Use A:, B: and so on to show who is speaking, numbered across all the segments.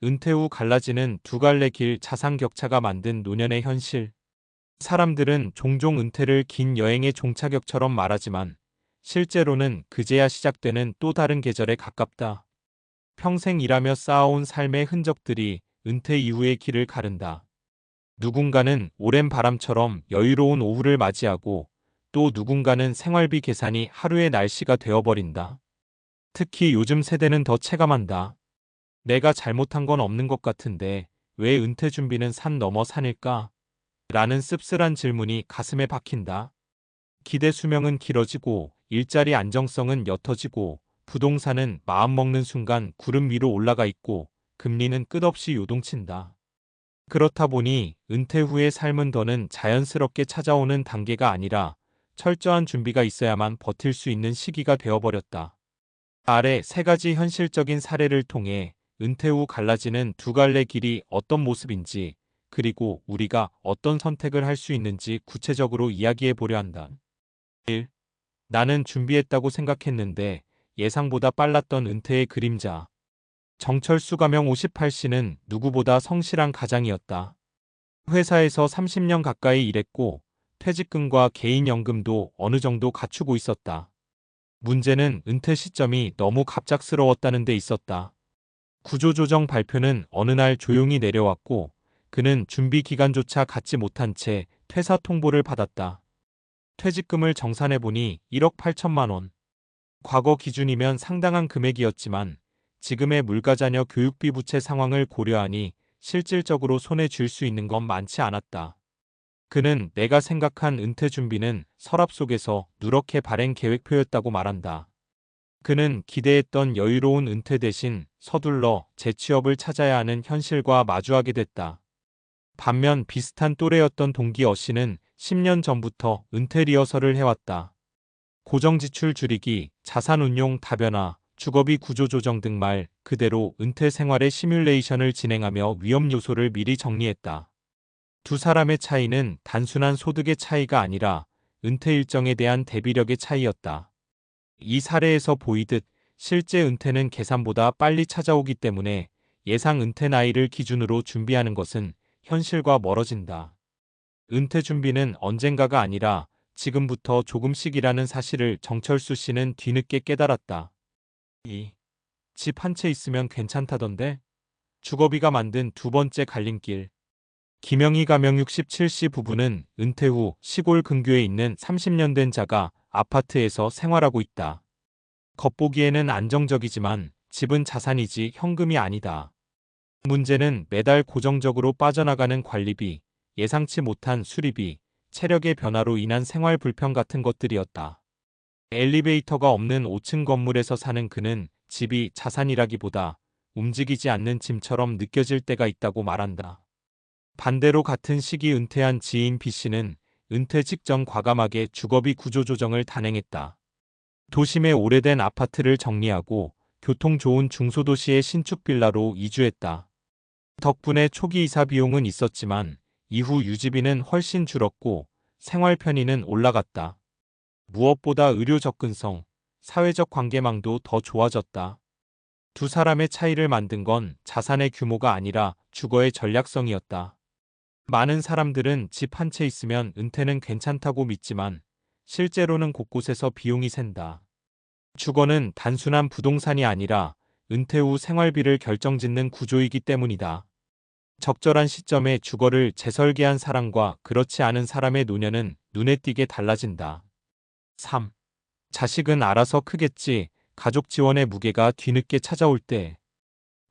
A: 은퇴 후 갈라지는 두 갈래 길 자산 격차가 만든 노년의 현실. 사람들은 종종 은퇴를 긴 여행의 종착역처럼 말하지만 실제로는 그제야 시작되는 또 다른 계절에 가깝다. 평생 일하며 쌓아온 삶의 흔적들이 은퇴 이후의 길을 가른다. 누군가는 오랜 바람처럼 여유로운 오후를 맞이하고 또 누군가는 생활비 계산이 하루의 날씨가 되어버린다. 특히 요즘 세대는 더 체감한다. 내가 잘못한 건 없는 것 같은데 왜 은퇴 준비는 산 넘어 산일까? 라는 씁쓸한 질문이 가슴에 박힌다. 기대 수명은 길어지고 일자리 안정성은 옅어지고 부동산은 마음먹는 순간 구름 위로 올라가 있고 금리는 끝없이 요동친다. 그렇다 보니 은퇴 후의 삶은 더는 자연스럽게 찾아오는 단계가 아니라 철저한 준비가 있어야만 버틸 수 있는 시기가 되어버렸다. 아래 세 가지 현실적인 사례를 통해 은퇴 후 갈라지는 두 갈래 길이 어떤 모습인지 그리고 우리가 어떤 선택을 할 수 있는지 구체적으로 이야기해 보려 한다. 1. 나는 준비했다고 생각했는데 예상보다 빨랐던 은퇴의 그림자. 정철수 가명 58씨는 누구보다 성실한 가장이었다. 회사에서 30년 가까이 일했고 퇴직금과 개인연금도 어느 정도 갖추고 있었다. 문제는 은퇴 시점이 너무 갑작스러웠다는 데 있었다. 구조조정 발표는 어느 날 조용히 내려왔고 그는 준비 기간조차 갖지 못한 채 퇴사 통보를 받았다. 퇴직금을 정산해보니 1억 8천만 원. 과거 기준이면 상당한 금액이었지만 지금의 물가자녀 교육비 부채 상황을 고려하니 실질적으로 손에 쥘 수 있는 건 많지 않았다. 그는 내가 생각한 은퇴 준비는 서랍 속에서 누렇게 발행 계획표였다고 말한다. 그는 기대했던 여유로운 은퇴 대신 서둘러 재취업을 찾아야 하는 현실과 마주하게 됐다. 반면 비슷한 또래였던 동기 어씨는 10년 전부터 은퇴 리허설을 해왔다. 고정지출 줄이기, 자산운용 다변화, 주거비 구조조정 등 말 그대로 은퇴 생활의 시뮬레이션을 진행하며 위험 요소를 미리 정리했다. 두 사람의 차이는 단순한 소득의 차이가 아니라 은퇴 일정에 대한 대비력의 차이였다. 이 사례에서 보이듯 실제 은퇴는 계산보다 빨리 찾아오기 때문에 예상 은퇴 나이를 기준으로 준비하는 것은 현실과 멀어진다. 은퇴 준비는 언젠가가 아니라 지금부터 조금씩이라는 사실을 정철수 씨는 뒤늦게 깨달았다. 집 한 채 있으면 괜찮다던데? 주거비가 만든 두 번째 갈림길. 김영희 가명 67씨 부부는 은퇴 후 시골 근교에 있는 30년 된 자가 아파트에서 생활하고 있다. 겉보기에는 안정적이지만 집은 자산이지 현금이 아니다. 문제는 매달 고정적으로 빠져나가는 관리비, 예상치 못한 수리비, 체력의 변화로 인한 생활 불편 같은 것들이었다. 엘리베이터가 없는 5층 건물에서 사는 그는 집이 자산이라기보다 움직이지 않는 짐처럼 느껴질 때가 있다고 말한다. 반대로 같은 시기 은퇴한 지인 B씨는 은퇴 직전 과감하게 주거비 구조조정을 단행했다. 도심의 오래된 아파트를 정리하고 교통 좋은 중소도시의 신축 빌라로 이주했다. 덕분에 초기 이사 비용은 있었지만 이후 유지비는 훨씬 줄었고 생활 편의는 올라갔다. 무엇보다 의료 접근성, 사회적 관계망도 더 좋아졌다. 두 사람의 차이를 만든 건 자산의 규모가 아니라 주거의 전략성이었다. 많은 사람들은 집 한 채 있으면 은퇴는 괜찮다고 믿지만 실제로는 곳곳에서 비용이 샌다. 주거는 단순한 부동산이 아니라 은퇴 후 생활비를 결정짓는 구조이기 때문이다. 적절한 시점에 주거를 재설계한 사람과 그렇지 않은 사람의 노년은 눈에 띄게 달라진다. 3. 자식은 알아서 크겠지. 가족 지원의 무게가 뒤늦게 찾아올 때.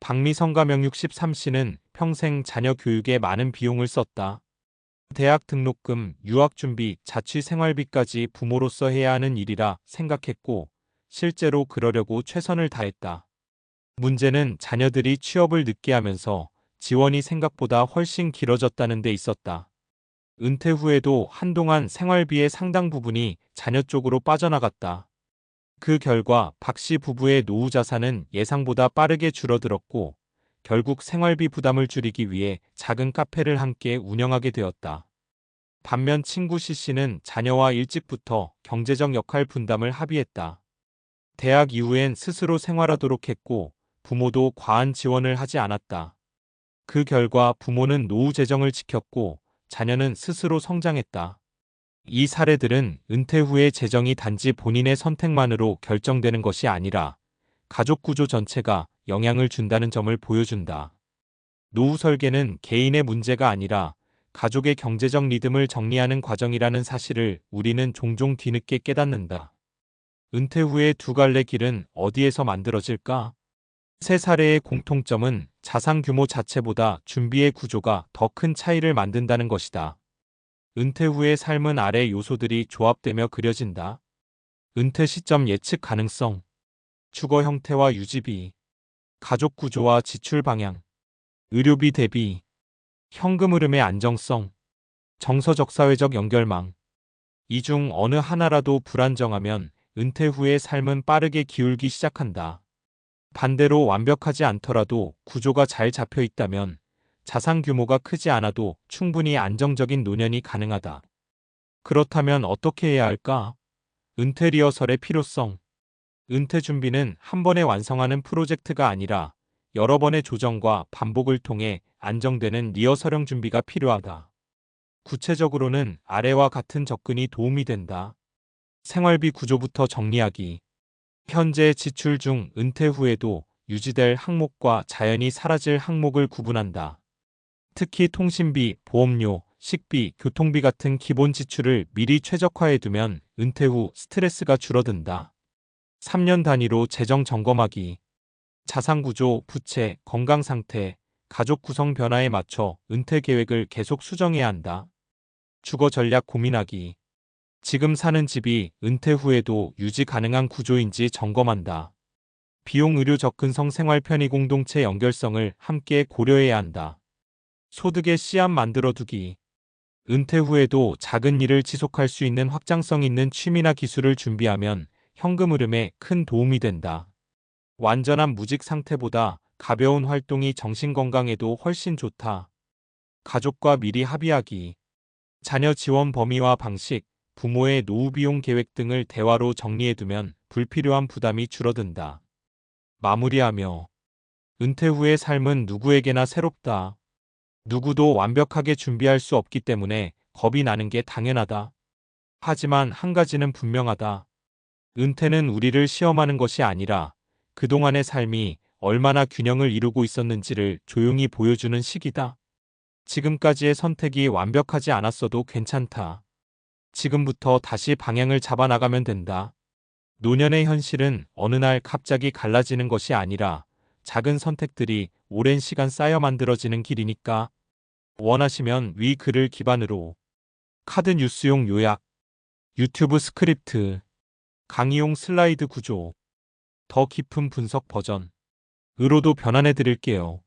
A: 박미성 가명 63씨는 평생 자녀 교육에 많은 비용을 썼다. 대학 등록금, 유학준비, 자취생활비까지 부모로서 해야 하는 일이라 생각했고 실제로 그러려고 최선을 다했다. 문제는 자녀들이 취업을 늦게 하면서 지원이 생각보다 훨씬 길어졌다는 데 있었다. 은퇴 후에도 한동안 생활비의 상당 부분이 자녀 쪽으로 빠져나갔다. 그 결과 박씨 부부의 노후 자산은 예상보다 빠르게 줄어들었고 결국 생활비 부담을 줄이기 위해 작은 카페를 함께 운영하게 되었다. 반면 친구 C씨는 자녀와 일찍부터 경제적 역할 분담을 합의했다. 대학 이후엔 스스로 생활하도록 했고 부모도 과한 지원을 하지 않았다. 그 결과 부모는 노후 재정을 지켰고 자녀는 스스로 성장했다. 이 사례들은 은퇴 후의 재정이 단지 본인의 선택만으로 결정되는 것이 아니라 가족 구조 전체가 영향을 준다는 점을 보여준다. 노후 설계는 개인의 문제가 아니라 가족의 경제적 리듬을 정리하는 과정이라는 사실을 우리는 종종 뒤늦게 깨닫는다. 은퇴 후의 두 갈래 길은 어디에서 만들어질까? 세 사례의 공통점은 자산 규모 자체보다 준비의 구조가 더 큰 차이를 만든다는 것이다. 은퇴 후의 삶은 아래 요소들이 조합되며 그려진다. 은퇴 시점 예측 가능성, 주거 형태와 유지비, 가족 구조와 지출 방향, 의료비 대비, 현금 흐름의 안정성, 정서적 사회적 연결망. 이 중 어느 하나라도 불안정하면 은퇴 후의 삶은 빠르게 기울기 시작한다. 반대로 완벽하지 않더라도 구조가 잘 잡혀 있다면 자산 규모가 크지 않아도 충분히 안정적인 노년이 가능하다. 그렇다면 어떻게 해야 할까? 은퇴 리허설의 필요성. 은퇴 준비는 한 번에 완성하는 프로젝트가 아니라 여러 번의 조정과 반복을 통해 안정되는 리허설형 준비가 필요하다. 구체적으로는 아래와 같은 접근이 도움이 된다. 생활비 구조부터 정리하기. 현재 지출 중 은퇴 후에도 유지될 항목과 자연히 사라질 항목을 구분한다. 특히 통신비, 보험료, 식비, 교통비 같은 기본 지출을 미리 최적화해두면 은퇴 후 스트레스가 줄어든다. 3년 단위로 재정 점검하기. 자산 구조, 부채, 건강 상태, 가족 구성 변화에 맞춰 은퇴 계획을 계속 수정해야 한다. 주거 전략 고민하기. 지금 사는 집이 은퇴 후에도 유지 가능한 구조인지 점검한다. 비용 의료 접근성 생활 편의 공동체 연결성을 함께 고려해야 한다. 소득의 씨앗 만들어두기. 은퇴 후에도 작은 일을 지속할 수 있는 확장성 있는 취미나 기술을 준비하면 현금 흐름에 큰 도움이 된다. 완전한 무직 상태보다 가벼운 활동이 정신 건강에도 훨씬 좋다. 가족과 미리 합의하기. 자녀 지원 범위와 방식, 부모의 노후 비용 계획 등을 대화로 정리해두면 불필요한 부담이 줄어든다. 마무리하며 은퇴 후의 삶은 누구에게나 새롭다. 누구도 완벽하게 준비할 수 없기 때문에 겁이 나는 게 당연하다. 하지만 한 가지는 분명하다. 은퇴는 우리를 시험하는 것이 아니라 그동안의 삶이 얼마나 균형을 이루고 있었는지를 조용히 보여주는 시기다. 지금까지의 선택이 완벽하지 않았어도 괜찮다. 지금부터 다시 방향을 잡아나가면 된다. 노년의 현실은 어느 날 갑자기 갈라지는 것이 아니라 작은 선택들이 오랜 시간 쌓여 만들어지는 길이니까. 원하시면 위 글을 기반으로 카드 뉴스용 요약, 유튜브 스크립트, 강의용 슬라이드 구조, 더 깊은 분석 버전으로도 변환해 드릴게요.